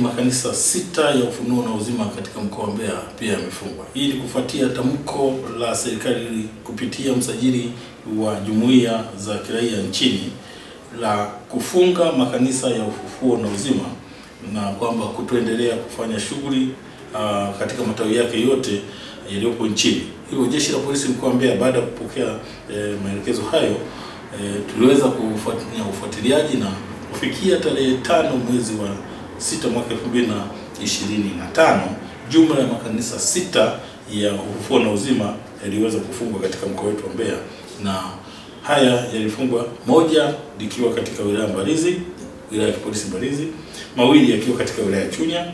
makanisa 6 ya Ufunuo na Uzima katika mkoa wa Mbeya pia yamefungwa. Hii ni kufuatia tamko la serikali kupitia msajili wa jumuiya za kiraia nchini la kufunga makanisa ya Ufufuo na Uzima na kwamba kutoendelea kufanya shughuli katika matawi yake yote yaliyopo nchini. Hivyo jeshi la polisi mkoa wa Mbeya baada ya kupokea maelekezo hayo tuliweza kufanya ufuatiliaji na kufikia tarehe 5 mwezi wa 6 mwaka 2025 jumla ya makanisa 6 ya Ufufuo na Uzima yaliweza kufungwa katika mkoa wetu wa Mbeya, na haya yalifungwa moja likiwa katika wilaya Mbalizi, wilaya ya polisi Mbalizi, mawili yakiwa katika wilaya ya Chunya,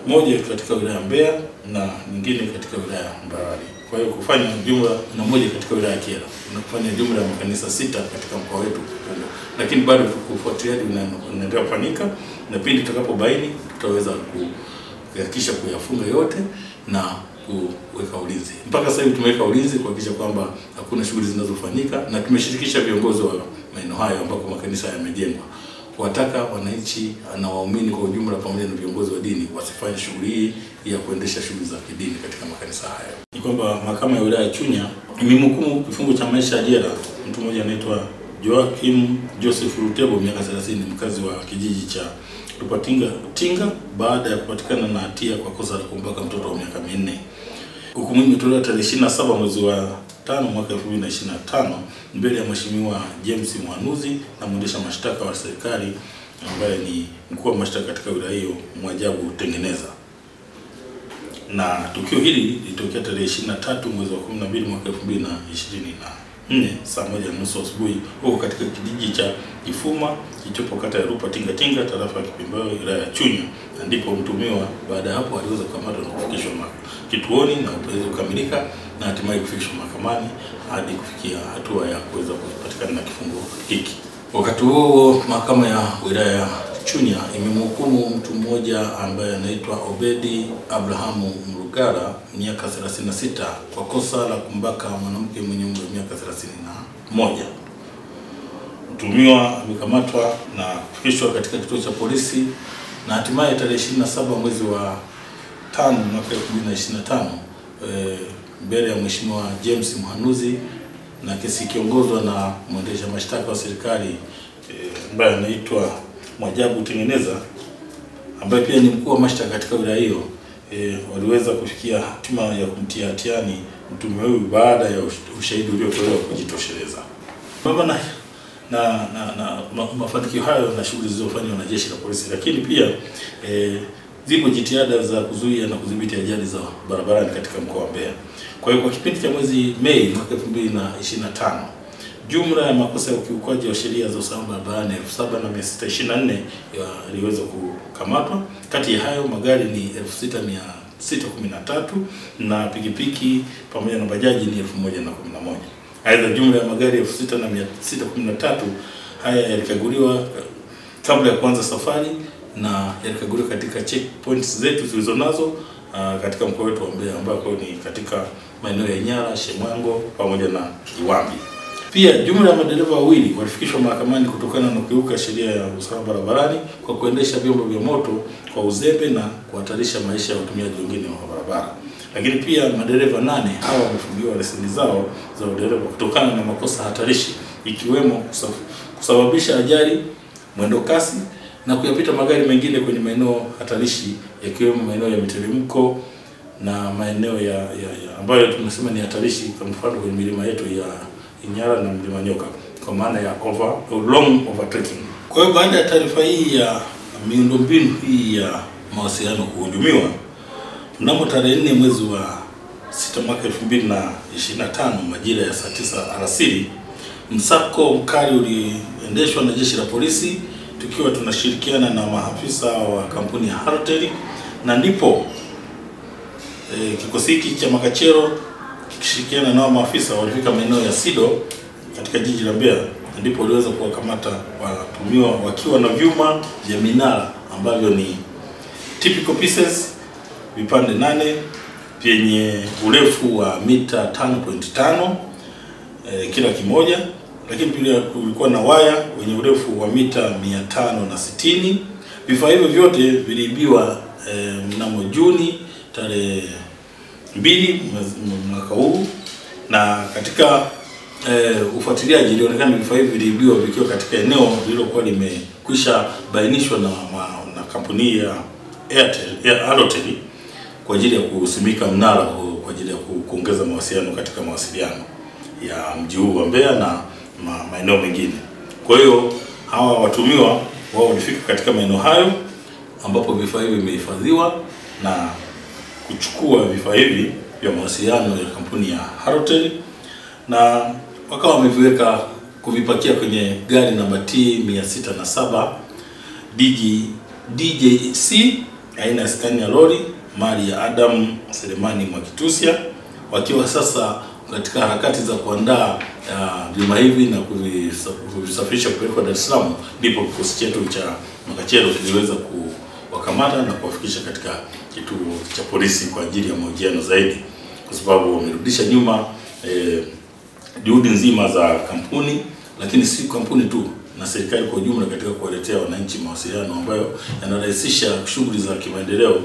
moja katika wilaya Mbeya na nyingine katika wilaya ya Mbarali. Kwa hiyo kufanya jumla na moja katika wilaya ya Kyela, na kufanya jumla ya makanisa 6 katika mkoa wetu. Lakini bado kufuatiliaji unaendelea kufanyika, na pindi tutakapobaini tutaweza kuhakikisha kuyafunga yote na kuweka ulinzi. Mpaka sasa hivi tumeweka ulinzi kuhakikisha kwamba hakuna shughuli zinazofanyika, na tumeshirikisha viongozi wa maeneo hayo ambako makanisa yamejengwa, kuwataka wananchi na waumini kwa ujumla pamoja na viongozi wa dini wasifanye shughuli hii ya kuendesha shughuli za kidini katika makanisa hayo. Ni kwamba mahakama ya wilaya ya Chunya imemhukumu kifungo cha maisha jela mtu mmoja anaitwa Joachim Joseph Rutebo miaka 30, mkazi wa kijiji cha Lupatinga baada ya kupatikana na hatia kwa kosa la kumbaka mtoto wa miaka 4. Hukumu imetolewa tarehe 27 mwezi wa 5 mwaka 2025 mbele ya Mheshimiwa James Mwanuzi na mwendesha mashtaka wa serikali ambaye ni mkuu wa mashtaka katika wilaya hiyo Mwajabu Tengeneza. Na tukio hili lilitokea tarehe 23 mwezi wa 12 mwaka 2024 saa 1:30 asubuhi huko katika kijiji cha Ifuma kilichopo kata ya Lupatinga tarafa ya Kipembeo wilaya ya Chunya, na ndipo mtumiwa baada hapo aliweza kukamatwa na kufikishwa kituoni na upelelezi kukamilika na hatimaye kufikishwa mahakamani hadi kufikia hatua ya kuweza kupatikana na kifungo hiki. Wakati huo mahakama ya wilaya ya Chunya imemhukumu mtu mmoja ambaye anaitwa Obedi Abrahamu Mrugara miaka 36 kwa kosa la kumbaka mwanamke mwenye umri wa miaka 31. Mtumiwa amekamatwa na kufikishwa katika kituo cha polisi na hatimaye tarehe 27 mwezi wa 5 mwaka 2025 mbele ya Mheshimiwa James Mwanuzi, na kesi ikiongozwa na mwendesha mashtaka wa serikali ambaye anaitwa Mwajabu Tengeneza ambaye pia ni mkuu wa mashtaka katika wilaya hiyo. Waliweza kufikia hatima ya kumtia hatiani mtumiwa huyu baada ya ushahidi uliotolewa kujitosheleza. Pamoja na mafanikio hayo na shughuli zilizofanywa na jeshi la polisi, lakini pia zipo jitihada za kuzuia na kudhibiti ajali za barabarani katika mkoa wa Mbeya. Kwa hiyo kwa kipindi cha mwezi Mei mwaka 2025 jumla ya makosa ya ukiukwaji wa sheria za usalama barabarani 7624 yaliweza kukamatwa. Kati ya hayo magari ni 6613 na pikipiki pamoja na bajaji ni 1011. Aidha jumla ya magari 6613 haya yalikaguliwa kabla ya kuanza safari na yalikaguliwa katika checkpoints zetu zilizonazo katika mkoa wetu wa Mbeya ambako ni katika maeneo ya Inyala, Shemango pamoja na Kiwambi. Pia jumla ya madereva wawili walifikishwa mahakamani kutokana na kukiuka sheria ya usalama barabarani kwa kuendesha vyombo vya moto kwa uzembe na kuhatarisha maisha ya watumiaji wengine wa barabara. Lakini pia madereva 8 hawa wamefungiwa leseni zao za udereva kutokana na makosa hatarishi ikiwemo kusababisha ajali, mwendo kasi na kuyapita magari mengine kwenye maeneo hatarishi yakiwemo maeneo ya miteremko na maeneo ya ambayo tunasema ni hatarishi, kwa mfano kwenye milima yetu ya Inyala na Mlima Nyoka, kwa maana ya long overtaking. Kwa hiyo baada ya taarifa hii ya miundombinu hii ya mawasiliano kuhujumiwa, mnamo tarehe 4 mwezi wa 6 mwaka 2025 majira ya saa 9 alasiri, msako mkali uliendeshwa na jeshi la polisi tukiwa tunashirikiana na maafisa wa kampuni ya Halotel, na ndipo kikosi hiki cha Makachero kikishirikiana na maafisa walifika maeneo ya Sido katika jiji la Mbeya, ndipo waliweza kuwakamata watumiwa wakiwa na vyuma vya minara ambavyo ni typical pieces vipande 8 vyenye urefu wa mita 5.5 kila kimoja, lakini pia kulikuwa na waya wenye urefu wa mita 560, Vifaa hivyo vyote viliibiwa mnamo Juni tarehe 2 mwaka huu, na katika ufuatiliaji ilionekana vifaa hivyo viliibiwa vikiwa katika eneo lililokuwa limekwisha bainishwa na kampuni ya Airtel kwa ajili ya kusimika mnara kwa ajili ya kuongeza mawasiliano katika mawasiliano ya mji huu wa Mbeya na maeneo mengine. Kwa hiyo hawa watumiwa wao walifika katika maeneo hayo ambapo vifaa hivi vimehifadhiwa na kuchukua vifaa hivi vya mawasiliano ya kampuni ya Airtel, na wakawa wameviweka kuvipakia kwenye gari namba T607 DJC aina ya Scania lori mali ya Adam Selemani Mwakitusia, wakiwa sasa katika harakati za kuandaa vyuma hivi na kuvisafirisha kupeleka Dar es Salaam. Ndipo kikosi chetu cha Makachero kiliweza kuwakamata na kuwafikisha katika kituo cha polisi kwa ajili ya mahojiano zaidi, kwa sababu wamerudisha nyuma juhudi nzima za kampuni, lakini si kampuni tu, na serikali kwa ujumla katika kuwaletea wananchi mawasiliano ambayo yanarahisisha shughuli za kimaendeleo.